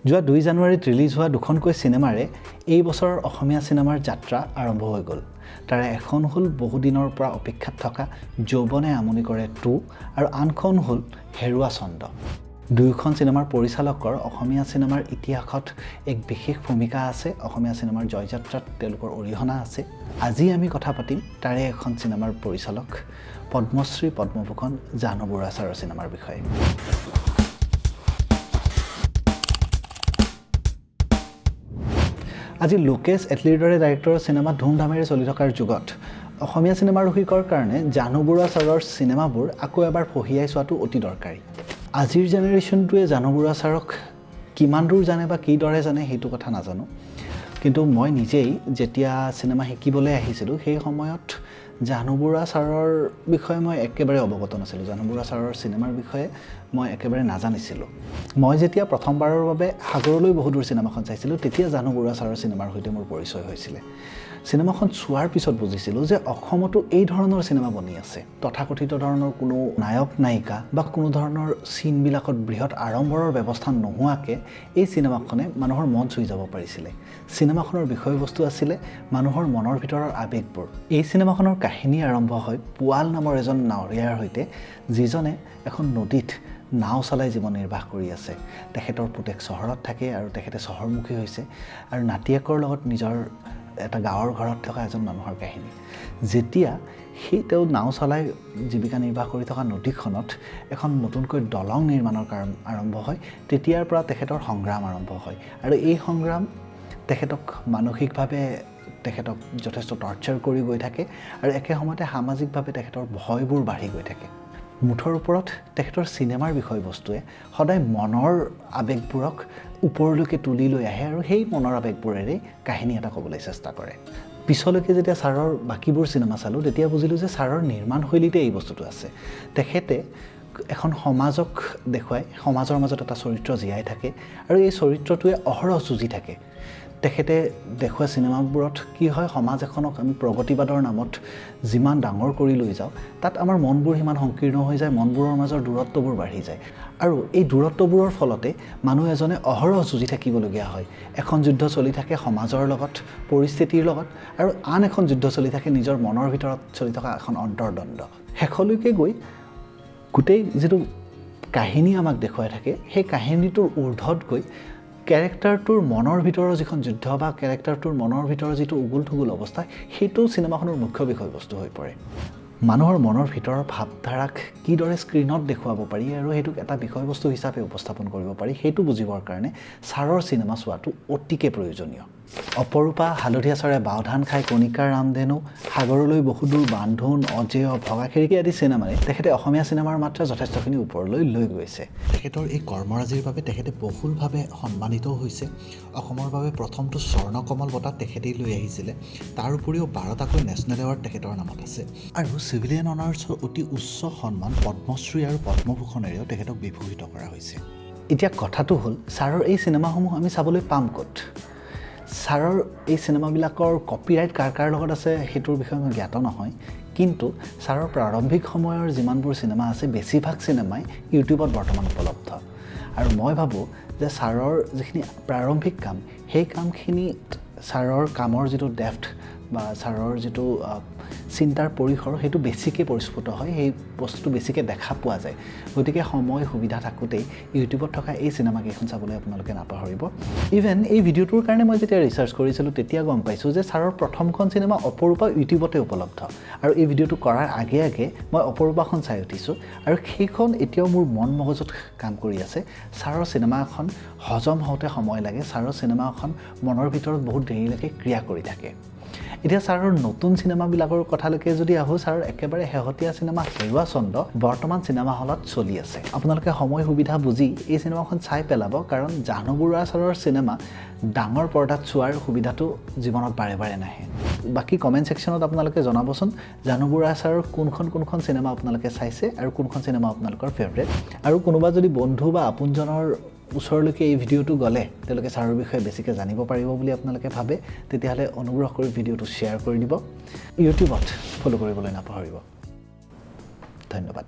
যোৱা 2 জানুৱাৰীত ৰিলিজ হোৱা দুখনকৈ সিনেমাৰে এই বছৰৰ অসমীয়া সিনেমাৰ যাত্ৰা আৰম্ভ হৈ গ'ল। তাৰে এখন হ'ল বহুদিনৰ পৰা অপেক্ষাত থকা যৌৱনে আমনি কৰে 2 আৰু আনখন হ'ল হেৰুৱা ছন্দ। দুয়োখন সিনেমাৰ পৰিচালকৰ অসমীয়া সিনেমাৰ ইতিহাসত এক বিশেষ ভূমিকা আছে। অসমীয়া সিনেমাৰ জয়যাত্ৰাত তেওঁলোকৰ অৰিহণা আছে। আজি আমি কথা পাতিম তাৰে এখন সিনেমাৰ পৰিচালক পদ্মশ্ৰী পদ্মভূষণ জাহ্নু বৰুৱা ছাৰৰ সিনেমাৰ বিষয়ে। আজি লোকেশ এটলিৰ দৰে ডাইৰেক্টৰৰ সিনেমা ধুমধামেৰে চলি থকাৰ যুগত অসমীয়া সিনেমাৰ ৰসিকৰ কাৰণে জাহ্নু বৰুৱা ছাৰৰ সিনেমাবোৰ আকৌ এবাৰ পঢ়িয়াই চোৱাটো অতি দৰকাৰী। আজিৰ জেনেৰেশ্যনটোৱে জাহ্নু বৰুৱা ছাৰক কিমান দূৰ জানে বা কি দৰে জানে সেইটো কথা নাজানো, কিন্তু মই নিজেই যেতিয়া সিনেমা শিকিবলৈ আহিছিলোঁ সেই সময়ত জাহ্নু বৰুৱা ছাৰৰ বিষয়ে মই একেবাৰে অৱগত নাছিলোঁ। জাহ্নু বৰুৱা ছাৰৰ সিনেমাৰ বিষয়ে মই একেবাৰে নাজানিছিলোঁ। মই যেতিয়া প্ৰথমবাৰৰ বাবে সাগৰলৈ বহুদূৰ সিনেমাখন চাইছিলোঁ তেতিয়া জাহ্নু বৰুৱা ছাৰৰ সিনেমাৰ সৈতে মোৰ পৰিচয় হৈছিলে। সিনেমাখন চোৱাৰ পিছত বুজিছিলোঁ যে অসমতো এই ধৰণৰ সিনেমা বনি আছে। তথাকথিত ধৰণৰ কোনো নায়ক নায়িকা বা কোনো ধৰণৰ চিনবিলাকত বৃহৎ আড়ম্বৰৰ ব্যৱস্থা নোহোৱাকৈ এই সিনেমাখনে মানুহৰ মন চুই যাব পাৰিছিলে। সিনেমাখনৰ বিষয়বস্তু আছিলে মানুহৰ মনৰ ভিতৰৰ আৱেগবোৰ। এই সিনেমাখনৰ কাহিনী আৰম্ভ হয় পোৱাল নামৰ এজন নাৱৰীয়াৰ সৈতে, যিজনে এখন নদীত নাও চলাই জীৱন নিৰ্বাহ কৰি আছে। তেখেতৰ পুতেক চহৰত থাকে আৰু তেখেতে চহৰমুখী হৈছে আৰু নাতিয়েকৰ লগত নিজৰ এটা গাঁৱৰ ঘৰত থকা এজন মানুহৰ কাহিনী। যেতিয়া তেওঁ নাও চলাই জীৱিকা নিৰ্বাহ কৰি থকা নদীখনত এখন নতুনকৈ দলং নিৰ্মাণৰ কাম আৰম্ভ হয়, তেতিয়াৰ পৰা তেখেতৰ সংগ্ৰাম আৰম্ভ হয় আৰু এই সংগ্ৰাম তেখেতক মানসিকভাৱে তেখেতক যথেষ্ট টৰ্চাৰ কৰি গৈ থাকে আৰু একে সময়তে সামাজিকভাৱে তেখেতৰ ভয়বোৰ বাঢ়ি গৈ থাকে। মুঠৰ ওপৰত তেখেতৰ চিনেমাৰ বিষয়বস্তুৱে সদায় মনৰ আৱেগবোৰক ওপৰলৈকে তুলি লৈ আহে আৰু সেই মনৰ আৱেগবোৰেৰে কাহিনী এটা ক'বলৈ চেষ্টা কৰে। পিছলৈকে যেতিয়া ছাৰৰ বাকীবোৰ চিনেমা চালোঁ তেতিয়া বুজিলোঁ যে ছাৰৰ নিৰ্মাণশৈলীতে এই বস্তুটো আছে। তেখেতে এখন সমাজক দেখুৱাই সমাজৰ মাজত এটা চৰিত্ৰ জীয়াই থাকে আৰু এই চৰিত্ৰটোৱে অহৰহ যুঁজি থাকে। তেখেতে দেখুওৱা চিনেমাবোৰত কি হয়, সমাজ এখনক আমি প্ৰগতিবাদৰ নামত যিমান ডাঙৰ কৰি লৈ যাওঁ তাত আমাৰ মনবোৰ সিমান সংকীৰ্ণ হৈ যায়, মনবোৰৰ মাজৰ দূৰত্ববোৰ বাঢ়ি যায় আৰু এই দূৰত্ববোৰৰ ফলতে মানুহ এজনে অহৰহ যুঁজি থাকিবলগীয়া হয়। এখন যুদ্ধ চলি থাকে সমাজৰ লগত, পৰিস্থিতিৰ লগত, আৰু আন এখন যুদ্ধ চলি থাকে নিজৰ মনৰ ভিতৰত চলি থকা এখন অন্তৰ্দ্বন্দ্ব। শেষলৈকে গৈ গোটেই যিটো কাহিনী আমাক দেখুৱাই থাকে সেই কাহিনীটোৰ ঊৰ্ধত গৈ কেৰেক্টাৰটোৰ মনৰ ভিতৰৰ যিখন যুদ্ধ বা কেৰেক্টাৰটোৰ মনৰ ভিতৰৰ যিটো উগুল থুগুল অৱস্থা, সেইটো চিনেমাখনৰ মুখ্য বিষয়বস্তু হৈ পৰে। মানুহৰ মনৰ ভিতৰৰ ভাৱধাৰাক কিদৰে স্ক্ৰীণত দেখুৱাব পাৰি আৰু সেইটোক এটা বিষয়বস্তু হিচাপে উপস্থাপন কৰিব পাৰি সেইটো বুজিবৰ কাৰণে ছাৰৰ চিনেমা চোৱাটো অতিকে প্ৰয়োজনীয়। অপৰূপা, হালধীয়া চৰাই বাওধান খাই, কণিকাৰ ৰামধেনু, সাগৰলৈ বহুদূৰ, বান্ধোন, অজেয়, ভগা খিৰিকী আদি চিনেমাৰে তেখেতে অসমীয়া চিনেমাৰ মাত্ৰা যথেষ্টখিনি ওপৰলৈ লৈ গৈছে। তেখেতৰ এই কৰ্মৰাজিৰ বাবে তেখেতে বহুলভাৱে সন্মানিত হৈছে। অসমৰ বাবে প্ৰথমটো স্বৰ্ণকমল বঁটা তেখেতেই লৈ আহিছিলে। তাৰ উপৰিও 12টাকৈ নেশ্যনেল এৱাৰ্ড তেখেতৰ নামত আছে আৰু চিভিলিয়ান অনাৰ্ছৰ অতি উচ্চ সন্মান পদ্মশ্ৰী আৰু পদ্মভূষণেৰেও তেখেতক বিভূষিত কৰা হৈছে। এতিয়া কথাটো হ'ল ছাৰৰ এই চিনেমাসমূহ আমি চাবলৈ পাম ক'ত? ছাৰৰ এই চিনেমাবিলাকৰ কপিৰাইট কাৰ কাৰ লগত আছে সেইটোৰ বিষয়ে মই জ্ঞাত নহয়, কিন্তু ছাৰৰ প্ৰাৰম্ভিক সময়ৰ যিমানবোৰ চিনেমা আছে বেছিভাগ চিনেমাই ইউটিউবত বৰ্তমান উপলব্ধ আৰু মই ভাবোঁ যে ছাৰৰ যিখিনি প্ৰাৰম্ভিক কাম সেই কামখিনিত ছাৰৰ কামৰ যিটো ডেফথ বা ছাৰৰ যিটো চিন্তাৰ পৰিসৰ সেইটো বেছিকৈ পৰিস্ফুট হয়, সেই বস্তুটো বেছিকৈ দেখা পোৱা যায়। গতিকে সময় সুবিধা থাকোঁতেই ইউটিউবত থকা এই চিনেমাকেইখন চাবলৈ আপোনালোকে নাপাহৰিব। ইভেন এই ভিডিঅ'টোৰ কাৰণে মই যেতিয়া ৰিচাৰ্চ কৰিছিলোঁ তেতিয়া গম পাইছোঁ যে ছাৰৰ প্ৰথমখন চিনেমা অপৰূপা ইউটিউবতে উপলব্ধ আৰু এই ভিডিঅ'টো কৰাৰ আগে আগে মই অপৰূপাখন চাই উঠিছোঁ আৰু সেইখন এতিয়াও মোৰ মন মগজুত কাম কৰি আছে। ছাৰৰ চিনেমা এখন হজম হওঁতে সময় লাগে, ছাৰৰ চিনেমা এখন মনৰ ভিতৰত বহুত দেৰিলৈকে ক্ৰিয়া কৰি থাকে। এতিয়া ছাৰৰ নতুন চিনেমাবিলাকৰ কথালৈকে যদি আহোঁ, ছাৰৰ একেবাৰে শেহতীয়া চিনেমা হেৰুৱা ছন্দ বৰ্তমান চিনেমা হলত চলি আছে। আপোনালোকে সময় সুবিধা বুজি এই চিনেমাখন চাই পেলাব, কাৰণ জাহ্নু বৰুৱা ছাৰৰ চিনেমা ডাঙৰ পৰ্দাত চোৱাৰ সুবিধাটো জীৱনত বাৰে বাৰে নাহে। বাকী কমেণ্ট ছেকশ্যনত আপোনালোকে জনাবচোন জাহ্নু বৰুৱা ছাৰৰ কোনখন চিনেমা আপোনালোকে চাইছে আৰু কোনখন চিনেমা আপোনালোকৰ ফেভৰেট, আৰু কোনোবা যদি বন্ধু বা আপোনজনৰ ওচৰলৈকে এই ভিডিঅ'টো গ'লে তেওঁলোকে ছাৰৰ বিষয়ে বেছিকৈ জানিব পাৰিব বুলি আপোনালোকে ভাবে, তেতিয়াহ'লে অনুগ্ৰহ কৰি ভিডিঅ'টো শ্বেয়াৰ কৰি দিব। ইউটিউবত ফ'ল' কৰিবলৈ নাপাহৰিব। ধন্যবাদ।